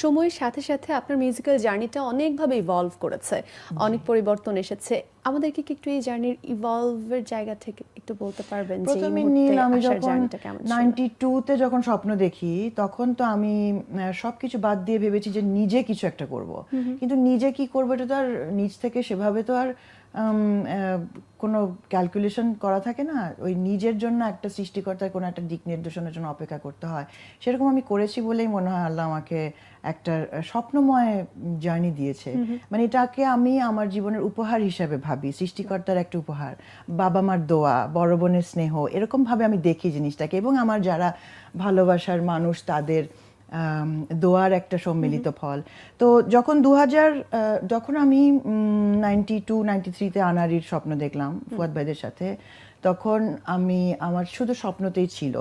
সময়ের সাথে সাথে আপনার মিউজিক্যাল জার্নিটা অনেকভাবে ইভলভ করেছে, অনেক পরিবর্তন এসেছে। আমাদেরকে কি একটু এই জার্নির ইভলভের জায়গা থেকে একটু বলতে পারবেন যে প্রথমে নীল আমি যখন 92-তে যখন স্বপ্ন দেখি তখন তো আমি সবকিছু বাদ দিয়ে ভেবেছি যে নিজে কিছু একটা করব, কিন্তু নিজে কি করবো এটা তো আর নিজ থেকে সেভাবে তো আর কোনো ক্যালকুলেশন করা থাকে না। ওই নিজের জন্য একটা সৃষ্টিকর্তার কোনো একটা দিক নির্দেশনের জন্য অপেক্ষা করতে হয়। সেরকম আমি করেছি বলেই মনে হয় আল্লাহ আমাকে একটা স্বপ্নময় জার্নি দিয়েছে। মানে এটাকে আমি আমার জীবনের উপহার হিসাবে ভাবি, সৃষ্টিকর্তার একটা উপহার, বাবা মার দোয়া, বড় বোনের স্নেহ, এরকমভাবে আমি দেখি জিনিসটাকে। এবং আমার যারা ভালোবাসার মানুষ তাদের দোয়ার একটা সম্মিলিত ফল। তো যখন যখন আমি 92-93-তে আনাড়ির স্বপ্ন দেখলাম ফুয়াদ ভাইদের সাথে, তখন আমার শুধু স্বপ্নতেই ছিল।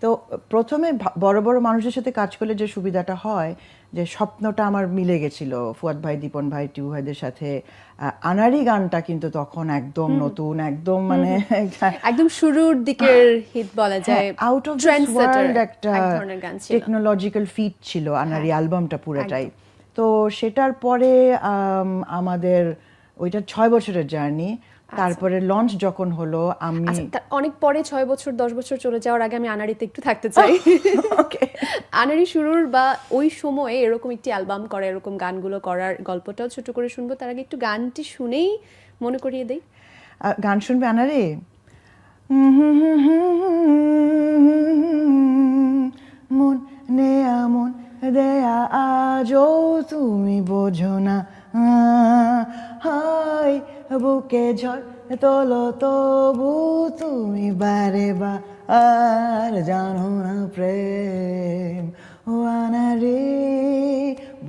তো প্রথমে বড় বড় মানুষের সাথে কাজ করলে যে সুবিধাটা হয় যে স্বপ্নটা আমার মিলে গেছিল ফুয়াদ ভাই, দীপন ভাই, টিউ ভাইদের সাথে। আনাড়ি গানটা কিন্তু তখন একদম নতুন, একদম মানে একদম শুরুর দিকের হিট বলা যায়, আউট অফ দিস ওয়ার্ল্ড একটা টেকনোলজিক্যাল ফিট ছিল আনাড়ি অ্যালবামটা পুরোটাই। তো সেটার পরে আমাদের ওইটা 6 বছরের জার্নি। তারপরে লঞ্চ যখন হলো, আমি অনেক পরে 6 বছর 10 বছর চলে যাওয়ার আগে আমি আনাড়িতে একটু থাকতে চাই। আনাড়ি শুরুর বা ওই সময়ে এরকম একটি অ্যালবাম করা, এরকম গানগুলো করার গল্পটাও ছোট করে শুনবো। তার আগে একটু গানটি শুনেই মনে করিয়ে দেই। গান শুনবে আনাড়ি? মন নেয়া মন দেয়া আজও তুমি বোঝো না, হাই বুকে ঝড় তোলো তবু তুমি বারে বা আর জানো না প্রেম, ও আনারে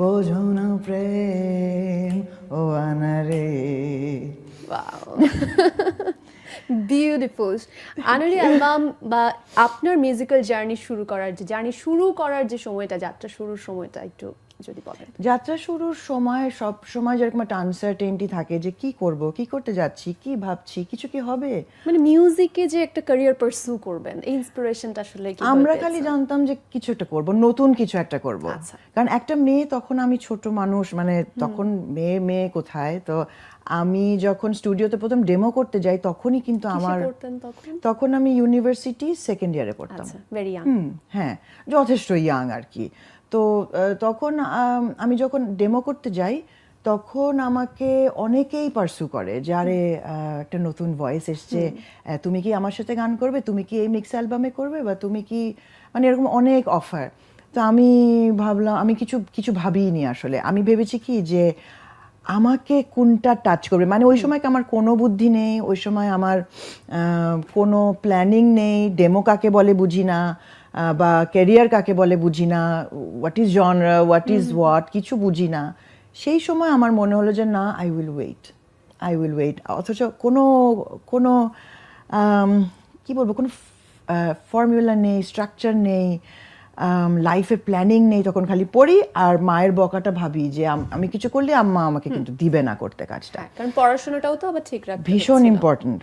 বোঝো না প্রেম, ও আনারে। বিউটিফুল। আনাড়ি অ্যালবাম বা আপনার মিউজিক্যাল জার্নি শুরু করার যে সময়টা, যাত্রা শুরুর সময়টা একটু যদি বলেন। যাত্রা শুরুর সময় সব সময় যেরকম একটা আনসার্টেনটি থাকে যে কি করব, কি করতে যাচ্ছি, কি ভাবছি, কিছু কি হবে। মানে মিউজিকে যে একটা ক্যারিয়ার পারসু করবেন, এই ইন্সপিরেশনটা আসলে কি? আমরা খালি জানতাম যে কিছু একটা করব, নতুন কিছু একটা করব। কারণ একটা মেয়ে, তখন আমি ছোট মানুষ, মানে তখন মেয়ে কোথায়। তো আমি যখন স্টুডিওতে প্রথম ডেমো করতে যাই তখনই কিন্তু তখন আমি ইউনিভার্সিটি সেকেন্ড ইয়ারে পড়তাম। হ্যাঁ, যথেষ্ট ইয়াং আর কি। তো তখন আমি যখন ডেমো করতে যাই তখন আমাকে অনেকেই পারসু করে, যারে একটা নতুন ভয়েস এসছে, তুমি কি আমার সাথে গান করবে, তুমি কি এই মিক্স অ্যালবামে করবে, বা তুমি কি, মানে এরকম অনেক অফার। তো আমি ভাবলাম, আমি কিছু ভাবিনি আসলে। আমি ভেবেছি কি যে আমাকে কোনটা টাচ করবে। মানে ওই সময় আমার কোনো বুদ্ধি নেই, ওই সময় আমার কোনো প্ল্যানিং নেই, ডেমো কাকে বলে বুঝি না, বা ক্যারিয়ার কাকে বলে বুঝি না, what is genre, what is what, কিছু বুঝি না। সেই সময় আমার মনে হলো যে না, আই উইল ওয়েট। অথচ কোনো কি বলবো, কোনো ফর্মুলা নেই, স্ট্রাকচার নেই, লাইফে প্ল্যানিং নেই। তখন খালি পড়ি আর মায়ের বকাটা ভাবি যে আমি কিছু করলে আম্মা আমাকে কিন্তু দিবে না করতে কাজটা। কারণ পড়াশোনাটাও তো আবার ঠিক রাখতে ভীষণ ইম্পর্টেন্ট।